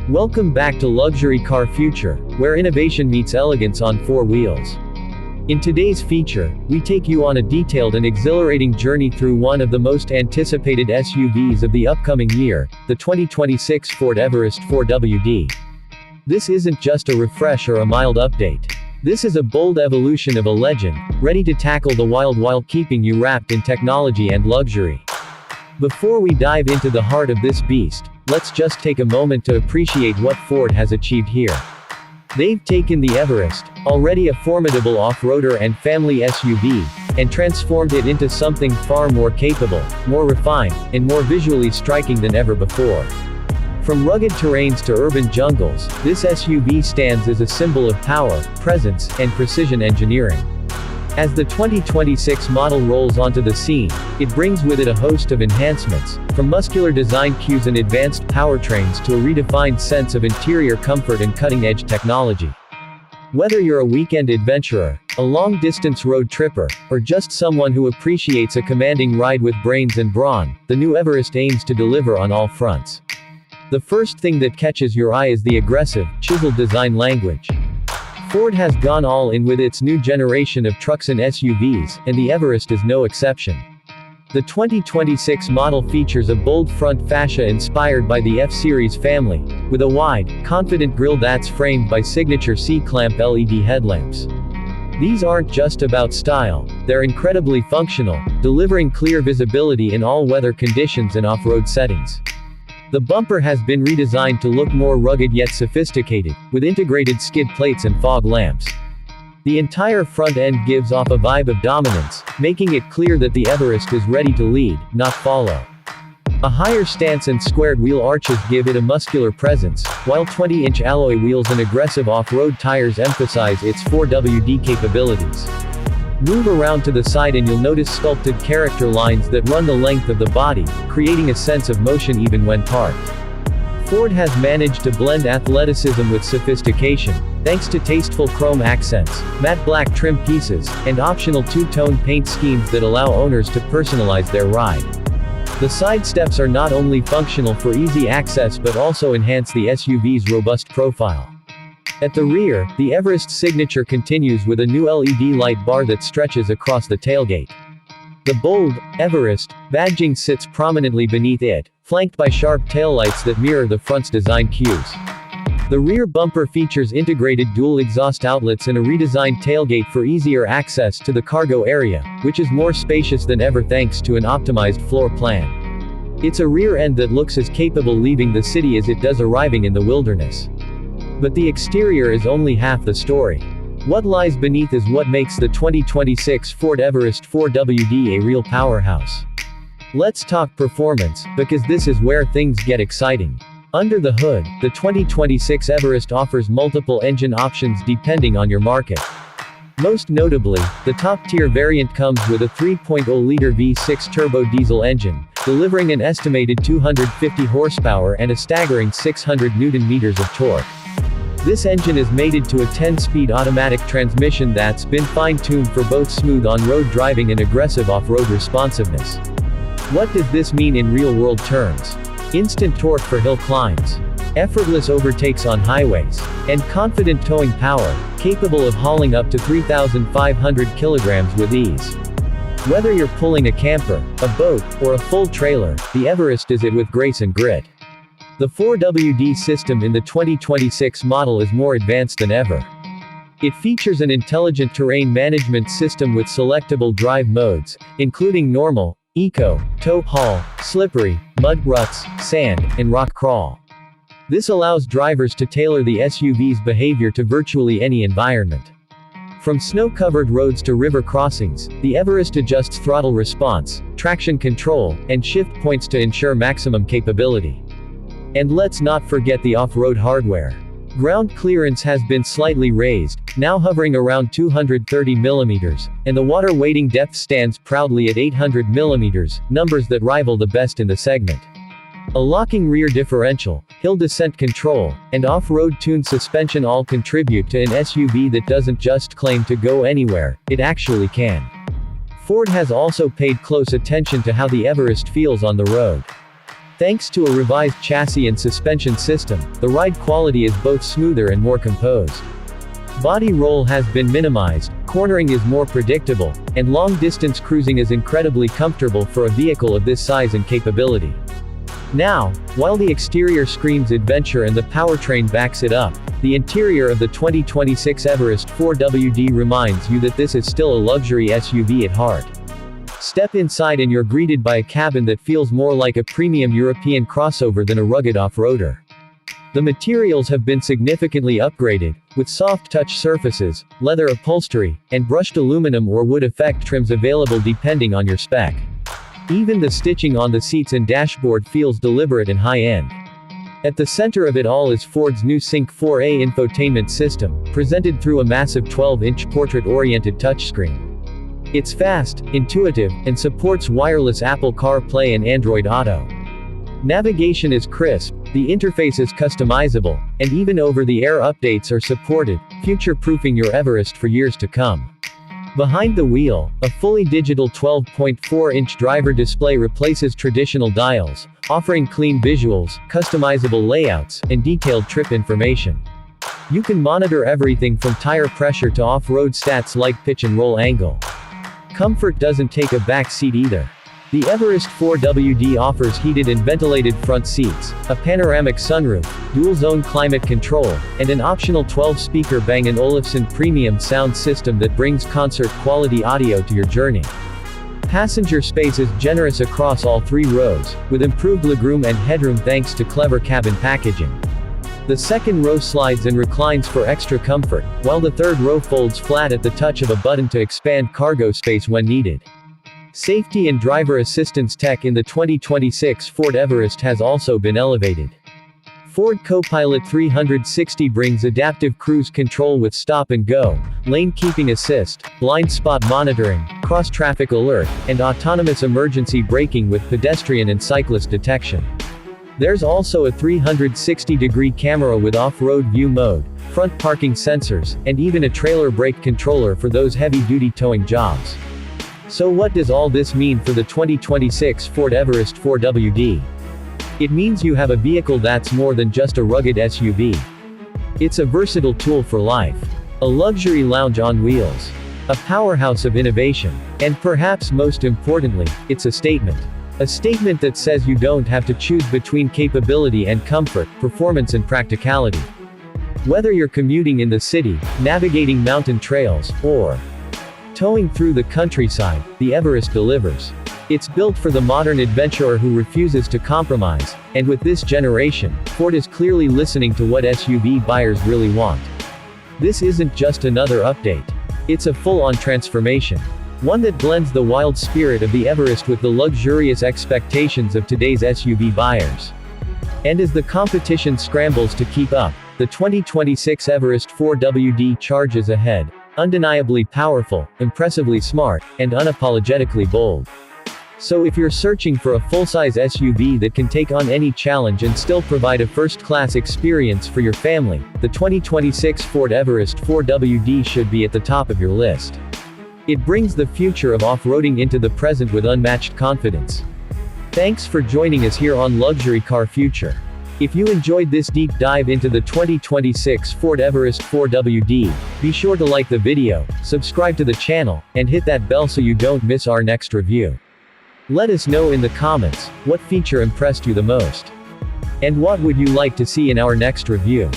Welcome back to Luxury Car Future, where innovation meets elegance on four wheels. In today's feature, we take you on a detailed and exhilarating journey through one of the most anticipated SUVs of the upcoming year, the 2026 Ford Everest 4WD. This isn't just a refresh or a mild update. This is a bold evolution of a legend, ready to tackle the wild while keeping you wrapped in technology and luxury. Before we dive into the heart of this beast, let's just take a moment to appreciate what Ford has achieved here. They've taken the Everest, already a formidable off-roader and family SUV, and transformed it into something far more capable, more refined, and more visually striking than ever before. From rugged terrains to urban jungles, this SUV stands as a symbol of power, presence, and precision engineering. As the 2026 model rolls onto the scene, it brings with it a host of enhancements, from muscular design cues and advanced powertrains to a redefined sense of interior comfort and cutting-edge technology. Whether you're a weekend adventurer, a long-distance road tripper, or just someone who appreciates a commanding ride with brains and brawn, the new Everest aims to deliver on all fronts. The first thing that catches your eye is the aggressive, chiseled design language. Ford has gone all in with its new generation of trucks and SUVs, and the Everest is no exception. The 2026 model features a bold front fascia inspired by the F-Series family, with a wide, confident grille that's framed by signature C-clamp LED headlamps. These aren't just about style, they're incredibly functional, delivering clear visibility in all weather conditions and off-road settings. The bumper has been redesigned to look more rugged yet sophisticated, with integrated skid plates and fog lamps. The entire front end gives off a vibe of dominance, making it clear that the Everest is ready to lead, not follow. A higher stance and squared wheel arches give it a muscular presence, while 20-inch alloy wheels and aggressive off-road tires emphasize its 4WD capabilities. Move around to the side and you'll notice sculpted character lines that run the length of the body, creating a sense of motion even when parked. Ford has managed to blend athleticism with sophistication, thanks to tasteful chrome accents, matte black trim pieces, and optional two-tone paint schemes that allow owners to personalize their ride. The side steps are not only functional for easy access but also enhance the SUV's robust profile. At the rear, the Everest signature continues with a new LED light bar that stretches across the tailgate. The bold, Everest, badging sits prominently beneath it, flanked by sharp taillights that mirror the front's design cues. The rear bumper features integrated dual exhaust outlets and a redesigned tailgate for easier access to the cargo area, which is more spacious than ever thanks to an optimized floor plan. It's a rear end that looks as capable leaving the city as it does arriving in the wilderness. But the exterior is only half the story. What lies beneath is what makes the 2026 Ford Everest 4WD a real powerhouse. Let's talk performance, because this is where things get exciting. Under the hood, the 2026 Everest offers multiple engine options depending on your market. Most notably, the top-tier variant comes with a 3.0-liter V6 turbo diesel engine, delivering an estimated 250 horsepower and a staggering 600 Nm of torque. This engine is mated to a 10-speed automatic transmission that's been fine-tuned for both smooth on-road driving and aggressive off-road responsiveness. What does this mean in real-world terms? Instant torque for hill climbs, effortless overtakes on highways, and confident towing power, capable of hauling up to 3,500 kilograms with ease. Whether you're pulling a camper, a boat, or a full trailer, the Everest does it with grace and grit. The 4WD system in the 2026 model is more advanced than ever. It features an intelligent terrain management system with selectable drive modes, including normal, eco, tow haul, slippery, mud ruts, sand, and rock crawl. This allows drivers to tailor the SUV's behavior to virtually any environment. From snow-covered roads to river crossings, the Everest adjusts throttle response, traction control, and shift points to ensure maximum capability. And let's not forget the off-road hardware. Ground clearance has been slightly raised, now hovering around 230 mm, and the water wading depth stands proudly at 800 mm, numbers that rival the best in the segment. A locking rear differential, hill descent control, and off-road tuned suspension all contribute to an SUV that doesn't just claim to go anywhere, it actually can. Ford has also paid close attention to how the Everest feels on the road. Thanks to a revised chassis and suspension system, the ride quality is both smoother and more composed. Body roll has been minimized, cornering is more predictable, and long-distance cruising is incredibly comfortable for a vehicle of this size and capability. Now, while the exterior screams adventure and the powertrain backs it up, the interior of the 2026 Everest 4WD reminds you that this is still a luxury SUV at heart. Step inside and you're greeted by a cabin that feels more like a premium European crossover than a rugged off-roader. The materials have been significantly upgraded, with soft touch surfaces, leather upholstery, and brushed aluminum or wood effect trims available depending on your spec. Even the stitching on the seats and dashboard feels deliberate and high-end. At the center of it all is Ford's new Sync 4A infotainment system, presented through a massive 12-inch portrait-oriented touchscreen. It's fast, intuitive, and supports wireless Apple CarPlay and Android Auto. Navigation is crisp, the interface is customizable, and even over-the-air updates are supported, future-proofing your Everest for years to come. Behind the wheel, a fully digital 12.4-inch driver display replaces traditional dials, offering clean visuals, customizable layouts, and detailed trip information. You can monitor everything from tire pressure to off-road stats like pitch and roll angle. Comfort doesn't take a back seat either. The Everest 4WD offers heated and ventilated front seats, a panoramic sunroof, dual-zone climate control, and an optional 12-speaker Bang & Olufsen premium sound system that brings concert-quality audio to your journey. Passenger space is generous across all 3 rows, with improved legroom and headroom thanks to clever cabin packaging. The second row slides and reclines for extra comfort, while the third row folds flat at the touch of a button to expand cargo space when needed. Safety and driver assistance tech in the 2026 Ford Everest has also been elevated. Ford Copilot 360 brings adaptive cruise control with stop and go, lane keeping assist, blind spot monitoring, cross-traffic alert, and autonomous emergency braking with pedestrian and cyclist detection. There's also a 360-degree camera with off-road view mode, front parking sensors, and even a trailer brake controller for those heavy-duty towing jobs. So what does all this mean for the 2026 Ford Everest 4WD? It means you have a vehicle that's more than just a rugged SUV. It's a versatile tool for life. A luxury lounge on wheels. A powerhouse of innovation. And perhaps most importantly, it's a statement. A statement that says you don't have to choose between capability and comfort, performance and practicality. Whether you're commuting in the city, navigating mountain trails, or towing through the countryside, the Everest delivers. It's built for the modern adventurer who refuses to compromise, and with this generation, Ford is clearly listening to what SUV buyers really want. This isn't just another update. It's a full-on transformation. One that blends the wild spirit of the Everest with the luxurious expectations of today's SUV buyers. And as the competition scrambles to keep up, the 2026 Everest 4WD charges ahead. Undeniably powerful, impressively smart, and unapologetically bold. So if you're searching for a full-size SUV that can take on any challenge and still provide a first-class experience for your family, the 2026 Ford Everest 4WD should be at the top of your list. It brings the future of off-roading into the present with unmatched confidence. Thanks for joining us here on Luxury Car Future. If you enjoyed this deep dive into the 2026 Ford Everest 4WD, be sure to like the video, subscribe to the channel, and hit that bell so you don't miss our next review. Let us know in the comments, what feature impressed you the most? And what would you like to see in our next review?